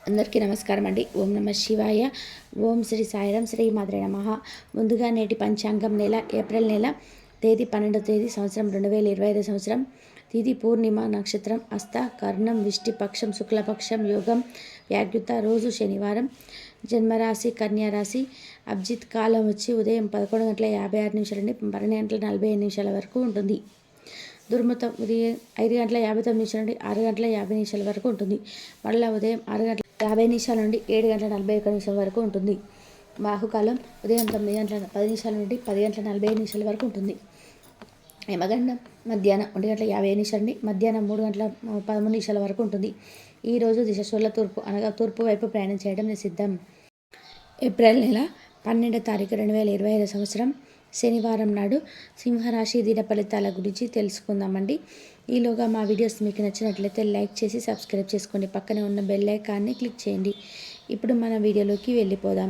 అందరికీ నమస్కారం అండి. ఓం నమ శివాయ. ఓం శ్రీ సాయిరాం. శ్రీ మాత్రే నమః. ముందుగా నేటి పంచాంగం నెల ఏప్రిల్ నెల తేదీ 12వ తేదీ సంవత్సరం 2025 సంవత్సరం. తిథి పూర్ణిమ, నక్షత్రం హస్త, కర్ణం, విష్టి పక్షం, శుక్లపక్షం, యోగం వ్యాగ్యుత, రోజు శనివారం. జన్మరాశి కన్యా రాశి. అభిజిత్ కాలం వచ్చి ఉదయం 11:56 నుండి 12:45 వరకు ఉంటుంది. దుర్ముహూర్తం ఉదయం 5:59 నుండి 6:50 వరకు ఉంటుంది. మళ్ళీ ఉదయం 6:50 నుండి 7:41 వరకు ఉంటుంది. బాహుకాలం ఉదయం 9:10 నుండి 10:45 వరకు ఉంటుంది. యమగండం మధ్యాహ్నం 1:50 నుండి మధ్యాహ్నం 3:13 వరకు ఉంటుంది. ఈరోజు దిశశూల తూర్పు అనగా తూర్పు వైపు ప్రయాణం చేయడం నిషిద్ధం. ఏప్రిల్ నెల 12వ తారీఖు 2025 సంవత్సరం శనివారం నాడు సింహరాశి దిన ఫలితాల గురించి తెలుసుకుందామండి. ఈలోగా మా వీడియోస్ మీకు నచ్చినట్లయితే లైక్ చేసి సబ్స్క్రైబ్ చేసుకోండి. పక్కనే ఉన్న బెల్ ఐకాన్ని క్లిక్ చేయండి. ఇప్పుడు మన వీడియోలోకి వెళ్ళిపోదాం.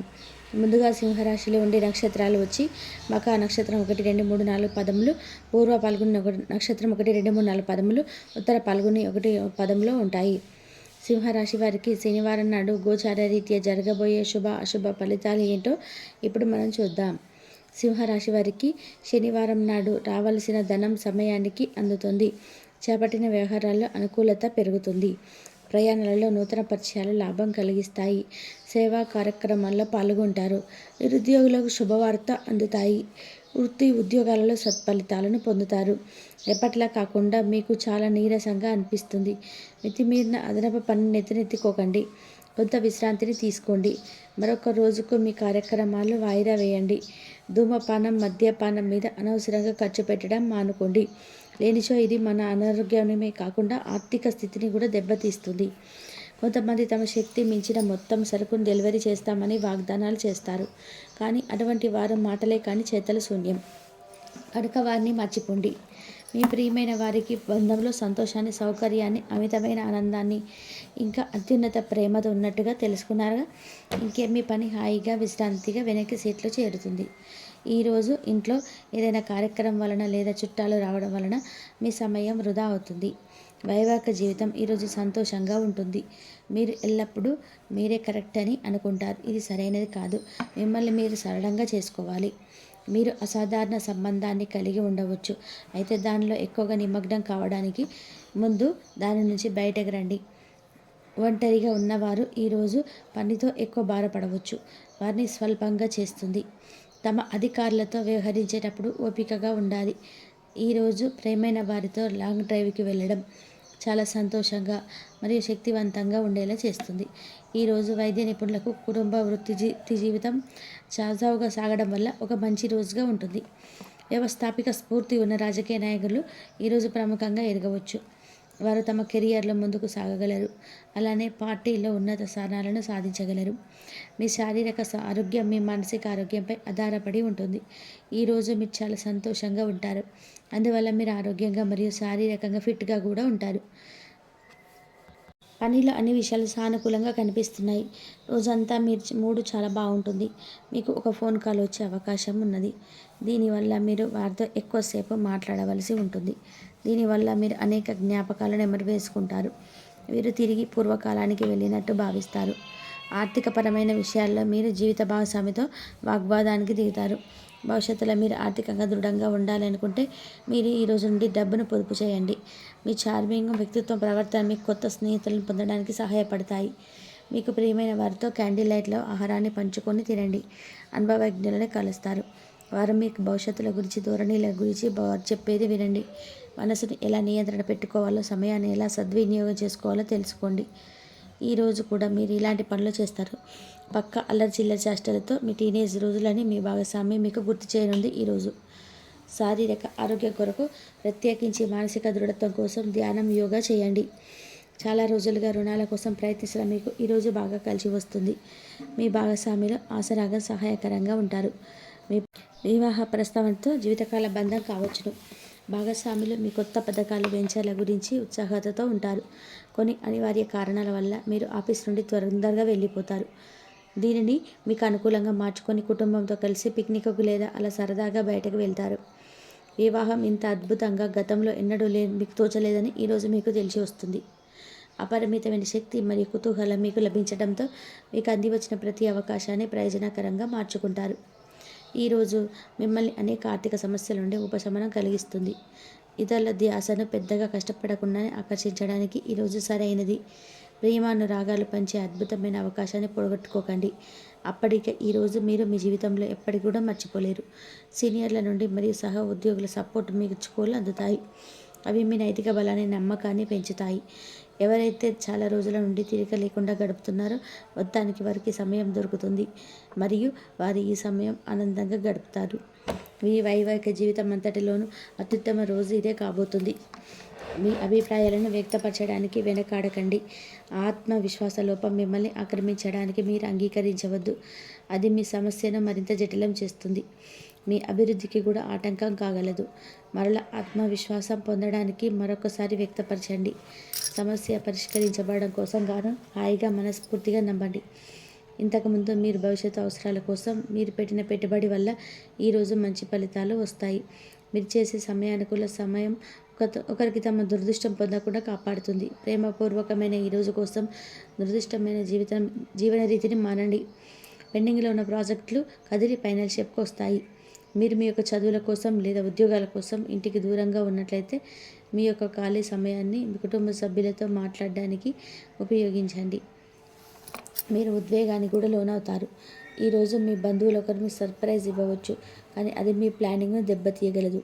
ముందుగా సింహరాశిలో ఉండే నక్షత్రాలు వచ్చి మఖా నక్షత్రం 1, 2, 3, 4 పదములు, పూర్వ పాల్గొని నక్షత్రం 1, 2, 3, 4 పదములు, ఉత్తర పాల్గొని 1 పదంలో ఉంటాయి. సింహరాశి వారికి శనివారం నాడు గోచార రీత్యా జరగబోయే శుభ అశుభ ఫలితాలు ఏంటో ఇప్పుడు మనం చూద్దాం. సింహరాశి వారికి శనివారం నాడు రావాల్సిన ధనం సమయానికి అందుతుంది. చేపట్టిన వ్యవహారాల్లో అనుకూలత పెరుగుతుంది. ప్రయాణాలలో నూతన పరిచయాలు లాభం కలిగిస్తాయి. సేవా కార్యక్రమాల్లో పాల్గొంటారు. నిరుద్యోగులకు శుభవార్త అందుతాయి. వృత్తి ఉద్యోగాలలో సత్ఫలితాలను పొందుతారు. ఎప్పట్లా కాకుండా మీకు చాలా నీరసంగా అనిపిస్తుంది. మితిమీరిన అదనపు పనిని నెత్తినెత్తుకోకండి. కొంత విశ్రాంతిని తీసుకోండి. మరొక రోజుకు మీ కార్యక్రమాలు వాయిదా వేయండి. ధూమపానం, మద్యపానం మీద అనవసరంగా ఖర్చు పెట్టడం మానుకోండి. లేనిచో ఇది మన అనారోగ్యాన్ని కాకుండా ఆర్థిక స్థితిని కూడా దెబ్బతీస్తుంది. కొంతమంది తమ శక్తి మించిన మొత్తం సరుకును డెలివరీ చేస్తామని వాగ్దానాలు చేస్తారు. కానీ అటువంటి వారు మాటలే కానీ చేతలు శూన్యం కనుక వారిని మర్చిపోండి. మీ ప్రియమైన వారికి బంధంలో సంతోషాన్ని, సౌకర్యాన్ని, అమితమైన ఆనందాన్ని, ఇంకా అత్యున్నత ప్రేమతో ఉన్నట్టుగా తెలుసుకున్నారుగా. ఇంకేమీ పని హాయిగా విశ్రాంతిగా వెనక్కి సీట్లో చేరుతుంది. ఈరోజు ఇంట్లో ఏదైనా కార్యక్రమం వలన లేదా చుట్టాలు రావడం వలన మీ సమయం వృధా అవుతుంది. వైవాహిక జీవితం ఈరోజు సంతోషంగా ఉంటుంది. మీరు ఎల్లప్పుడూ మీరే కరెక్ట్ అని అనుకుంటారు. ఇది సరైనది కాదు. మిమ్మల్ని మీరు సరళంగా చేసుకోవాలి. మీరు అసాధారణ సంబంధాన్ని కలిగి ఉండవచ్చు. అయితే దానిలో ఎక్కువగా నిమగ్నం కావడానికి ముందు దాని నుంచి బయటకు రండి. ఒంటరిగా ఉన్నవారు ఈరోజు పనితో ఎక్కువ భారపడవచ్చు. వారిని స్వల్పంగా చేస్తుంది. తమ అధికారులతో వ్యవహరించేటప్పుడు ఓపికగా ఉండాలి. ఈరోజు ప్రేమైన వారితో లాంగ్ డ్రైవ్కి వెళ్ళడం చాలా సంతోషంగా మరియు శక్తివంతంగా ఉండేలా చేస్తుంది. ఈరోజు వైద్య నిపుణులకు కుటుంబ వృత్తి జీవితం సజావుగా సాగడం వల్ల ఒక మంచి రోజుగా ఉంటుంది. వ్యవస్థాపిక స్ఫూర్తి ఉన్న రాజకీయ నాయకులు ఈరోజు ప్రముఖంగా ఎదగవచ్చు. వారు తమ కెరియర్లో ముందుకు సాగగలరు. అలానే పార్టీలో ఉన్నత స్థానాలను సాధించగలరు. మీ శారీరక ఆరోగ్యం మీ మానసిక ఆరోగ్యంపై ఆధారపడి ఉంటుంది. ఈరోజు మీరు చాలా సంతోషంగా ఉంటారు. అందువల్ల మీరు ఆరోగ్యంగా మరియు శారీరకంగా ఫిట్గా కూడా ఉంటారు. పనిలో అన్ని విషయాలు సానుకూలంగా కనిపిస్తున్నాయి. రోజంతా మీరు మూడు చాలా బాగుంటుంది. మీకు ఒక ఫోన్ కాల్ వచ్చే అవకాశం ఉన్నది. దీనివల్ల మీరు వారితో ఎక్కువసేపు మాట్లాడవలసి ఉంటుంది. దీనివల్ల మీరు అనేక జ్ఞాపకాలను నెమరువేసుకుంటారు. వీరు తిరిగి పూర్వకాలానికి వెళ్ళినట్టు భావిస్తారు. ఆర్థికపరమైన విషయాల్లో మీరు జీవిత భాగస్వామితో వాగ్వాదానికి దిగుతారు. భవిష్యత్తులో మీరు ఆర్థికంగా దృఢంగా ఉండాలనుకుంటే మీరు ఈ రోజు నుండి డబ్బును పొదుపు చేయండి. మీ చార్మింగ్ వ్యక్తిత్వం ప్రవర్తన మీకు కొత్త స్నేహితులను పొందడానికి సహాయపడతాయి. మీకు ప్రియమైన వారితో క్యాండిల్ లైట్లో ఆహారాన్ని పంచుకొని తినండి. అనుభవజ్ఞులను కలుస్తారు. వారు మీకు భవిష్యత్తుల గురించి, ధోరణిల గురించి చెప్పేది వినండి. మనసును ఎలా నియంత్రణ పెట్టుకోవాలో, సమయాన్ని ఎలా సద్వినియోగం చేసుకోవాలో తెలుసుకోండి. ఈరోజు కూడా మీరు ఇలాంటి పనులు చేస్తారు. పక్క అల్లరి చిల్లరి చేష్టలతో మీ టీనేజ్ రోజులని మీ భాగస్వామి మీకు గుర్తు చేయనుంది. ఈరోజు శారీరక ఆరోగ్యం కొరకు, ప్రత్యేకించి మానసిక దృఢత్వం కోసం ధ్యానం, యోగా చేయండి. చాలా రోజులుగా రుణాల కోసం ప్రయత్నిస్తున్న మీకు ఈరోజు బాగా కలిసి వస్తుంది. మీ భాగస్వామిలో ఆసరాగా సహాయకరంగా ఉంటారు. మీ వివాహ ప్రస్తావనతో జీవితకాల బంధం కావచ్చును. భాగస్వాములు మీ కొత్త పథకాలు, వెంచర్ల గురించి ఉత్సాహతతో ఉంటారు. కొన్ని అనివార్య కారణాల వల్ల మీరు ఆఫీస్ నుండి తొందరగా వెళ్ళిపోతారు. దీనిని మీకు అనుకూలంగా మార్చుకొని కుటుంబంతో కలిసి పిక్నిక్కు లేదా అలా సరదాగా బయటకు వెళ్తారు. వివాహం ఇంత అద్భుతంగా గతంలో ఎన్నడూ మీకు తోచలేదని ఈరోజు మీకు తెలిసి వస్తుంది. అపరిమితమైన శక్తి మరియు కుతూహలం మీకు లభించడంతో మీకు అంది వచ్చిన ప్రతి అవకాశాన్ని ప్రయోజనకరంగా మార్చుకుంటారు. ఈరోజు మిమ్మల్ని అనేక ఆర్థిక సమస్యల నుండి ఉపశమనం కలిగిస్తుంది. ఇతరుల ధ్యాసను పెద్దగా కష్టపడకుండానే ఆకర్షించడానికి ఈరోజు సరైనది. ప్రేమానురాగాలు పంచే అద్భుతమైన అవకాశాన్ని పోగొట్టుకోకండి. అప్పటికే ఈరోజు మీరు మీ జీవితంలో ఎప్పటికి కూడా మర్చిపోలేరు. సీనియర్ల నుండి మరియు సహ ఉద్యోగుల సపోర్ట్ మీకు చుకోలు అందుతాయి. అవి మీ నైతిక బలాన్ని నమ్మకాన్ని పెంచుతాయి. ఎవరైతే చాలా రోజుల నుండి తీరిక లేకుండా గడుపుతున్నారో మొత్తానికి వారికి సమయం దొరుకుతుంది మరియు వారు ఈ సమయం ఆనందంగా గడుపుతారు. మీ వైవాహిక జీవితం అంతటిలోనూ అత్యుత్తమ రోజు ఇదే కాబోతుంది. మీ అభిప్రాయాలను వ్యక్తపరచడానికి వెనకాడకండి. ఆత్మవిశ్వాస లోపం మిమ్మల్ని ఆక్రమించడానికి మీరు అంగీకరించవద్దు. అది మీ సమస్యను మరింత జటిలం చేస్తుంది. మీ అభివృద్ధికి కూడా ఆటంకం కాగలదు. మరలా ఆత్మవిశ్వాసం పొందడానికి మరొకసారి వ్యక్తపరచండి. సమస్య పరిష్కరించబడడం కోసం గాను హాయిగా మనస్ఫూర్తిగా నమ్మండి. ఇంతకుముందు మీరు భవిష్యత్తు అవసరాల కోసం మీరు పెట్టిన పెట్టుబడి వల్ల ఈరోజు మంచి ఫలితాలు వస్తాయి. మీరు చేసే సమయానుకూల సమయం ఒకరికి తమ దురదృష్టం పొందకుండా కాపాడుతుంది. ప్రేమపూర్వకమైన ఈరోజు కోసం దురదృష్టమైన జీవన రీతిని మానండి. పెండింగ్లో ఉన్న ప్రాజెక్టులు కదిలి ఫైనల్ షేప్కి వస్తాయి. మీరు మీ యొక్క చదువుల కోసం లేదా ఉద్యోగాల కోసం ఇంటికి దూరంగా ఉన్నట్లయితే మీ యొక్క ఖాళీ సమయాన్ని మీ కుటుంబ సభ్యులతో మాట్లాడడానికి ఉపయోగించండి. మీరు ఉద్వేగానికి కూడా లోనవుతారు. ఈరోజు మీ బంధువులు ఒకరు మీకు సర్ప్రైజ్ ఇవ్వవచ్చు, కానీ అది మీ ప్లానింగ్ను దెబ్బతీయగలదు.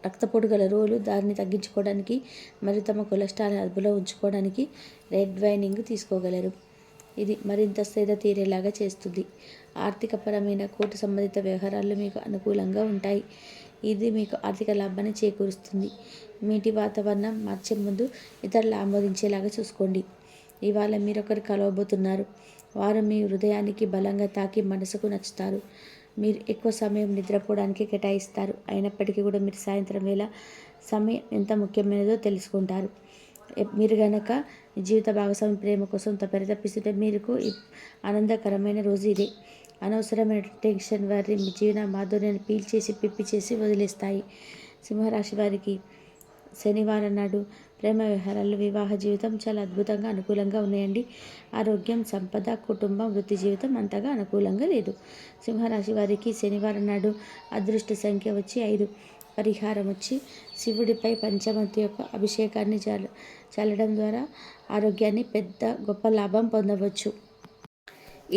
రక్తపోటు గల రోగులు దారిని తగ్గించుకోవడానికి మరియు తమ కొలెస్ట్రాల్ అదుపులో ఉంచుకోవడానికి రెడ్ వైనింగ్ తీసుకోగలరు. ఇది మరింత సేద తీరేలాగా చేస్తుంది. ఆర్థికపరమైన కోర్టు సంబంధిత వ్యవహారాలు మీకు అనుకూలంగా ఉంటాయి. ఇది మీకు ఆర్థిక లాభాన్ని చేకూరుస్తుంది. మీ ఇంటి వాతావరణం మార్చే ముందు ఇతరులు ఆమోదించేలాగా చూసుకోండి. ఇవాళ మీరొకరు కలవబోతున్నారు. వారు మీ హృదయానికి బలంగా తాకి మనసుకు నచ్చుతారు. మీరు ఎక్కువ సమయం నిద్రపోవడానికి కేటాయిస్తారు. అయినప్పటికీ కూడా మీరు సాయంత్రం వేళ సమయం ఎంత ముఖ్యమైనదో తెలుసుకుంటారు. మీరు గనక మీ జీవిత భాగస్వామి ప్రేమ కోసం పరితపిస్తుంటే మీకు ఆనందకరమైన రోజు ఇదే. అనవసరమైన టెన్షన్ వారి మీ జీవన మాధుర్యాన్ని పీల్చేసి పిప్పి చేసి వదిలేస్తాయి. సింహరాశి వారికి శనివారం నాడు ప్రేమ వ్యవహారాలు, వివాహ జీవితం చాలా అద్భుతంగా అనుకూలంగా ఉన్నాయండి. ఆరోగ్యం, సంపద, కుటుంబం, వృత్తి జీవితం అంతగా అనుకూలంగా లేదు. సింహరాశి వారికి శనివారం నాడు అదృష్ట సంఖ్య వచ్చి 5. పరిహారం వచ్చి శివుడిపై పంచమతి యొక్క అభిషేకాన్ని చల్లడం ద్వారా ఆరోగ్యాన్ని గొప్ప లాభం పొందవచ్చు.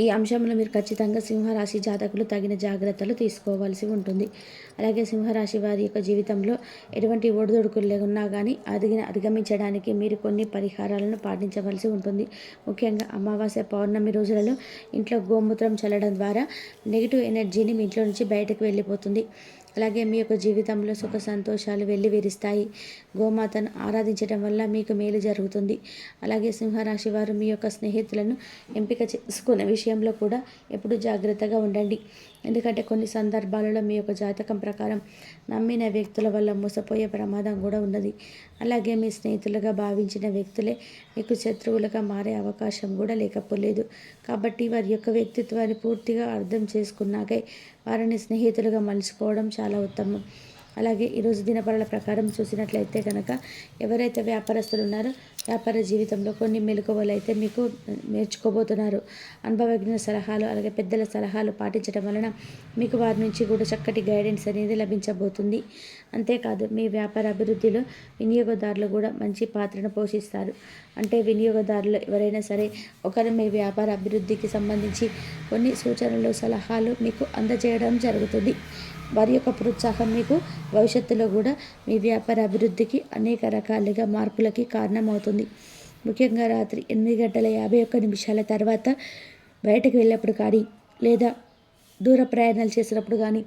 ఈ అంశంలో మీరు ఖచ్చితంగా సింహరాశి జాతకులు తగిన జాగ్రత్తలు తీసుకోవాల్సి ఉంటుంది. అలాగే సింహరాశి వారి యొక్క జీవితంలో ఎటువంటి ఒడిదొడుకులు లేకున్నా కానీ అధిగమించడానికి మీరు కొన్ని పరిహారాలను పాటించవలసి ఉంటుంది. ముఖ్యంగా అమావాస్య, పౌర్ణమి రోజులలో ఇంట్లో గోమూత్రం చల్లడం ద్వారా నెగిటివ్ ఎనర్జీని మీ ఇంట్లో నుంచి బయటకు వెళ్ళిపోతుంది. అలాగే మీ యొక్క జీవితంలో సుఖ సంతోషాలు వెల్లివిరుస్తాయి. గోమాతను ఆరాధించడం వల్ల మీకు మేలు జరుగుతుంది. అలాగే సింహరాశి వారు మీ యొక్క స్నేహితులను ఎంపిక చేసుకునే విషయంలో కూడా ఎప్పుడు జాగ్రత్తగా ఉండండి. ఎందుకంటే కొన్ని సందర్భాలలో మీ యొక్క జాతకం ప్రకారం నమ్మిన వ్యక్తుల వల్ల మోసపోయే ప్రమాదం కూడా ఉన్నది. అలాగే మీ స్నేహితులుగా భావించిన వ్యక్తులే మీకు శత్రువులుగా మారే అవకాశం కూడా లేకపోలేదు. కాబట్టి వారి యొక్క వ్యక్తిత్వాన్ని పూర్తిగా అర్థం చేసుకున్నాకే వారిని స్నేహితులుగా మలుచుకోవడం చాలా ఉత్తమం. అలాగే ఈరోజు దినపరల ప్రకారం చూసినట్లయితే కనుక ఎవరైతే వ్యాపారస్తులు ఉన్నారో వ్యాపార జీవితంలో కొన్ని మెలకువలు అయితే మీకు నేర్చుకోబోతున్నారు. అనుభవజ్ఞ సలహాలు, అలాగే పెద్దల సలహాలు పాటించడం వలన మీకు వారి నుంచి కూడా చక్కటి గైడెన్స్ అనేది లభించబోతుంది. అంతేకాదు మీ వ్యాపార అభివృద్ధిలో వినియోగదారులు కూడా మంచి పాత్రను పోషిస్తారు. అంటే వినియోగదారులు ఎవరైనా సరే ఒకరు మీ వ్యాపార అభివృద్ధికి సంబంధించి కొన్ని సూచనలు, సలహాలు మీకు అందజేయడం జరుగుతుంది. వారి యొక్క ప్రోత్సాహం మీకు భవిష్యత్తులో కూడా మీ వ్యాపార అభివృద్ధికి అనేక రకాలుగా మార్పులకి కారణమవుతుంది. ముఖ్యంగా రాత్రి 8:51 తర్వాత బయటకు వెళ్ళినప్పుడు కానీ లేదా దూర ప్రయాణాలు చేసినప్పుడు కానీ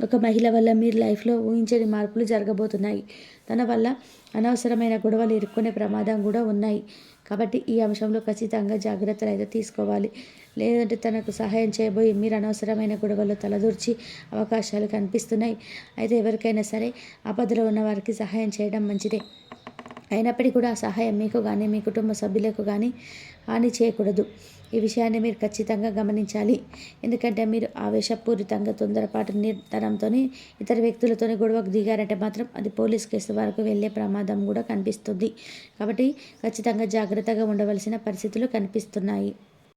ఒక మహిళ వల్ల మీరు లైఫ్లో ఊహించని మార్పులు జరగబోతున్నాయి. తన వల్ల అనవసరమైన గొడవలు ఇరుక్కునే ప్రమాదం కూడా ఉన్నాయి. కాబట్టి ఈ అంశంలో ఖచ్చితంగా జాగ్రత్తలు అయితే తీసుకోవాలి. లేదంటే తనకు సహాయం చేయబోయి మీరు అనవసరమైన గొడవల్లో తలదూర్చి అవకాశాలు కనిపిస్తున్నాయి. అయితే ఎవరికైనా సరే ఆపదలో ఉన్న వారికి సహాయం చేయడం మంచిదే. అయినప్పటికీ కూడా ఆ సహాయం మీకు కానీ మీ కుటుంబ సభ్యులకు కానీ హాని చేయకూడదు. ఈ విషయాన్ని మీరు ఖచ్చితంగా గమనించాలి. ఎందుకంటే మీరు ఆవేశపూరితంగా తొందరపాటు నిర్తరంతో ఇతర వ్యక్తులతో గొడవకు దిగారంటే మాత్రం అది పోలీస్ కేసు వరకు వెళ్ళే ప్రమాదం కూడా కనిపిస్తుంది. కాబట్టి ఖచ్చితంగా జాగ్రత్తగా ఉండవలసిన పరిస్థితులు కనిపిస్తున్నాయి.